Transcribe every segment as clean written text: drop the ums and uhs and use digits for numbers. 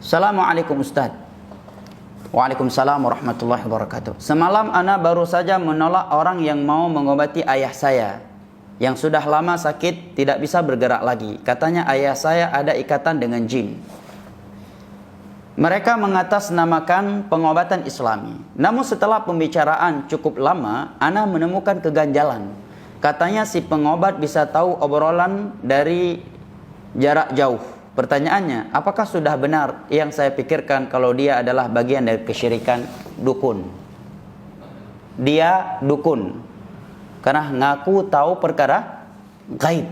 Assalamualaikum Ustaz. Waalaikumsalam warahmatullahi wabarakatuh. Semalam ana baru saja menolak orang yang mau mengobati ayah saya yang sudah lama sakit, tidak bisa bergerak lagi. Katanya ayah saya ada ikatan dengan jin. Mereka mengatasnamakan pengobatan Islami. Namun setelah pembicaraan cukup lama, ana menemukan keganjalan. Katanya si pengobat bisa tahu obrolan dari jarak jauh. Pertanyaannya, apakah sudah benar yang saya pikirkan kalau dia adalah bagian dari kesyirikan dukun? Dia dukun karena ngaku tahu perkara gaib,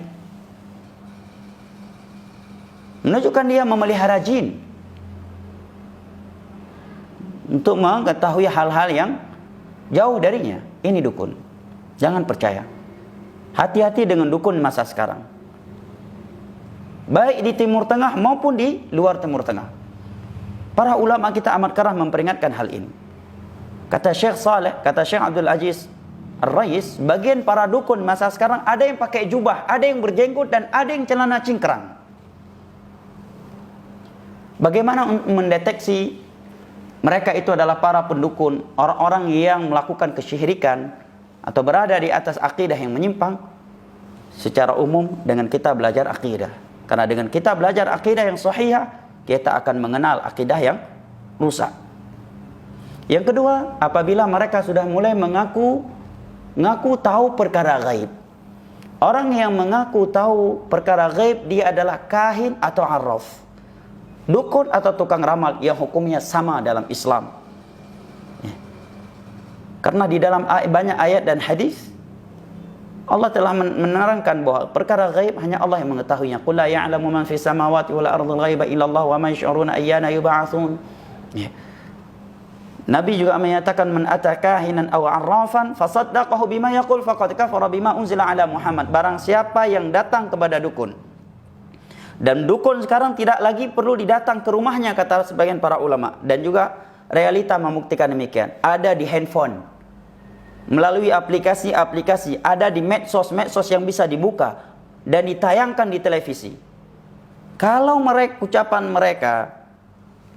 menunjukkan dia memelihara jin untuk mengetahui hal-hal yang jauh darinya. Ini dukun. Jangan percaya. Hati-hati dengan dukun masa sekarang, baik di Timur Tengah maupun di luar Timur Tengah. Para ulama kita amat keras memperingatkan hal ini. Kata Syekh Saleh, kata Syekh Abdul Aziz Ar-Rais, bagian para dukun masa sekarang ada yang pakai jubah, ada yang berjenggot, dan ada yang celana cingkrang. Bagaimana mendeteksi mereka itu adalah para pendukun, orang-orang yang melakukan kesyirikan atau berada di atas akidah yang menyimpang? Secara umum dengan kita belajar akidah. Karena dengan kita belajar akidah yang sahih, kita akan mengenal akidah yang rusak. Yang kedua, apabila mereka sudah mulai mengaku tahu perkara gaib. Orang yang mengaku tahu perkara gaib, dia adalah kahin atau arraf, dukun atau tukang ramal, yang hukumnya sama dalam Islam. Karena di dalam banyak ayat dan hadis Allah telah menerangkan bahwa perkara gaib hanya Allah yang mengetahuinya. Qul la ya'lamu man fis samawati wal ardi ghaiba illallah wa ma yash'uruna ayyana yub'atsun. Nabi juga menyatakan, man ataka kahinan aw 'arrafan fasaddaqahu bima yaqul faqad kafara bima unzila ala Muhammad. Barang siapa yang datang kepada dukun, dan dukun sekarang tidak lagi perlu didatang ke rumahnya, kata sebagian para ulama, dan juga realita membuktikan demikian. Ada di handphone, melalui aplikasi-aplikasi, ada di medsos yang bisa dibuka dan ditayangkan di televisi. Kalau ucapan mereka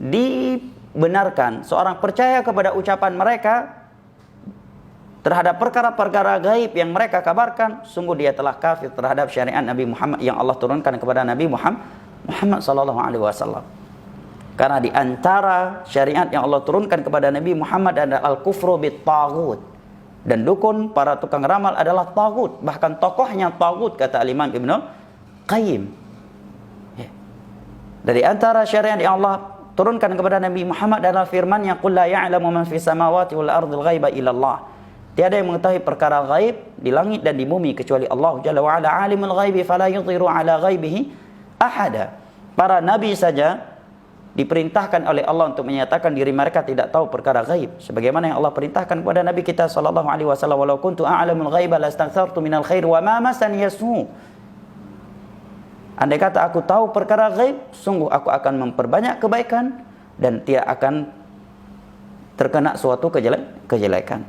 dibenarkan, seorang percaya kepada ucapan mereka terhadap perkara-perkara gaib yang mereka kabarkan, sungguh dia telah kafir terhadap syariat Nabi Muhammad yang Allah turunkan kepada Nabi Muhammad sallallahu alaihi wasallam. Karena di antara syariat yang Allah turunkan kepada Nabi Muhammad adalah al-kufru bit-taghut. Dan dukun, para tukang ramal adalah tagut. Bahkan tokohnya tagut, kata Al-Imam Ibnu Qayyim. Dari antara syariat yang Allah turunkan kepada Nabi Muhammad adalah firman-Nya, qul la ya'lamu man fis samawati wal ardi ghaiba illallah. Tiada yang mengetahui perkara gaib di langit dan di bumi kecuali Allah Jalla wa ala. Alimul ghaibi fala yudhiru ala ghaibihi ahada. Para nabi saja diperintahkan oleh Allah untuk menyatakan diri mereka tidak tahu perkara gaib, sebagaimana yang Allah perintahkan kepada Nabi kita sallallahu alaihi wasallam, walau kuntu a'lamul ghaiba lastaghfartu minal khair wa ma masani yasu. Andai kata aku tahu perkara gaib, sungguh aku akan memperbanyak kebaikan dan tidak akan terkena suatu kejelekan.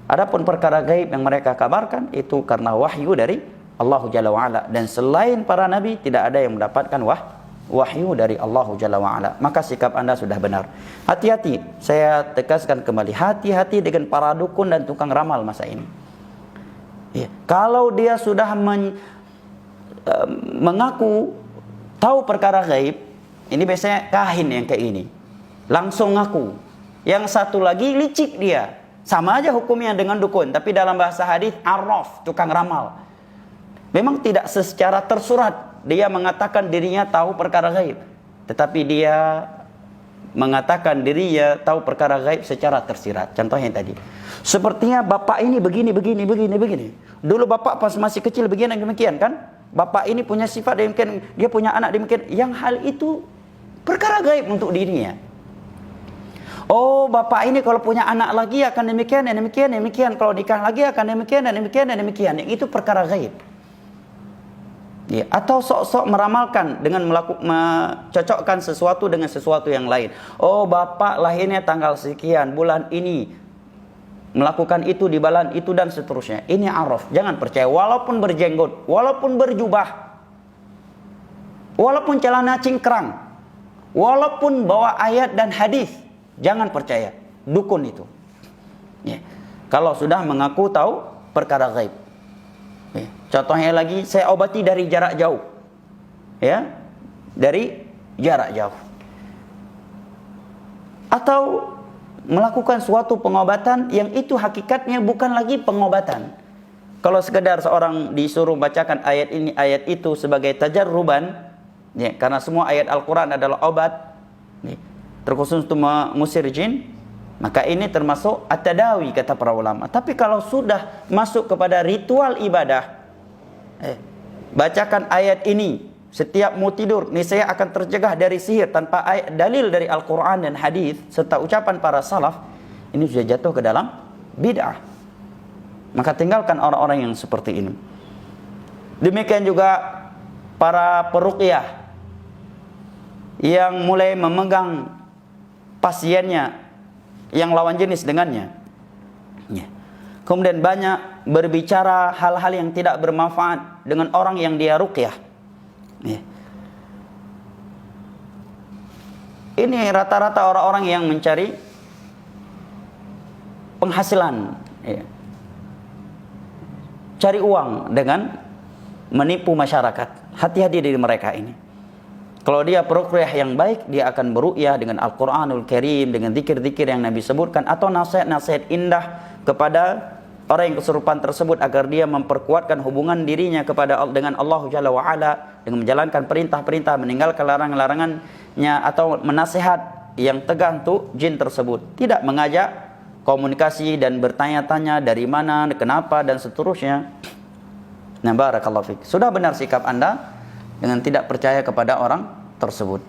Adapun perkara gaib yang mereka kabarkan itu karena wahyu dari Allah Jalla wa ala, dan selain para nabi tidak ada yang mendapatkan wahyu dari Allah Jalla wa'ala. Maka sikap anda sudah benar. Hati-hati, saya tegaskan kembali, hati-hati dengan para dukun dan tukang ramal masa ini. Kalau dia sudah mengaku tahu perkara gaib, ini biasanya kahin yang kayak ini, langsung ngaku. Yang satu lagi licik dia, sama aja hukumnya dengan dukun, tapi dalam bahasa hadis arraf, tukang ramal. Memang tidak secara tersurat dia mengatakan dirinya tahu perkara gaib, tetapi dia mengatakan dirinya tahu perkara gaib secara tersirat. Contohnya tadi, sepertinya bapak ini begini. Dulu bapak pas masih kecil begini demikian kan? Bapak ini punya sifat demikian, dia punya anak demikian. Yang hal itu perkara gaib untuk dirinya. Oh, bapak ini kalau punya anak lagi akan demikian. Kalau nikah lagi akan demikian. Yang itu perkara gaib. Ya, atau sok-sok meramalkan dengan mencocokkan sesuatu dengan sesuatu yang lain. Oh, bapak lahirnya tanggal sekian, bulan ini, melakukan itu di bulan itu dan seterusnya. Ini araf, jangan percaya. Walaupun berjenggot, walaupun berjubah, walaupun celana cingkrang, Walaupun bawa ayat dan hadis, jangan percaya dukun itu. Ya. Kalau sudah mengaku tahu perkara gaib. Ya. Contohnya lagi, saya obati dari jarak jauh. Ya, dari jarak jauh. Atau melakukan suatu pengobatan yang itu hakikatnya bukan lagi pengobatan. Kalau sekedar seorang disuruh bacakan ayat ini, ayat itu sebagai tajarruban, ya, karena semua ayat Al-Quran adalah obat, ya, terkhusus untuk mengusir jin, maka ini termasuk at-tadawi kata para ulama. Tapi kalau sudah masuk kepada ritual ibadah, bacakan ayat ini setiap mau tidur, niscaya akan tercegah dari sihir tanpa dalil dari Al-Quran dan hadis serta ucapan para salaf, ini sudah jatuh ke dalam bid'ah. Maka tinggalkan orang-orang yang seperti ini. Demikian juga para peruqyah yang mulai memegang pasiennya yang lawan jenis dengannya. Kemudian banyak berbicara hal-hal yang tidak bermanfaat dengan orang yang dia ruqyah. Ini rata-rata orang-orang yang mencari penghasilan, cari uang dengan menipu masyarakat. Hati-hati dari mereka ini. Kalau dia peruqyah yang baik, dia akan beruqyah dengan Al-Quranul Karim, dengan zikir-zikir yang Nabi sebutkan, atau nasihat-nasihat indah kepada orang yang kesurupan tersebut agar dia memperkuatkan hubungan dirinya dengan Allah Jalla wa'ala, dengan menjalankan perintah-perintah, meninggalkan larangan-larangannya, atau menasihat yang tegas untuk jin tersebut. Tidak mengajak komunikasi dan bertanya-tanya dari mana, kenapa, dan seterusnya. Nah, barakallahu fiik. Sudah benar sikap Anda dengan tidak percaya kepada orang tersebut.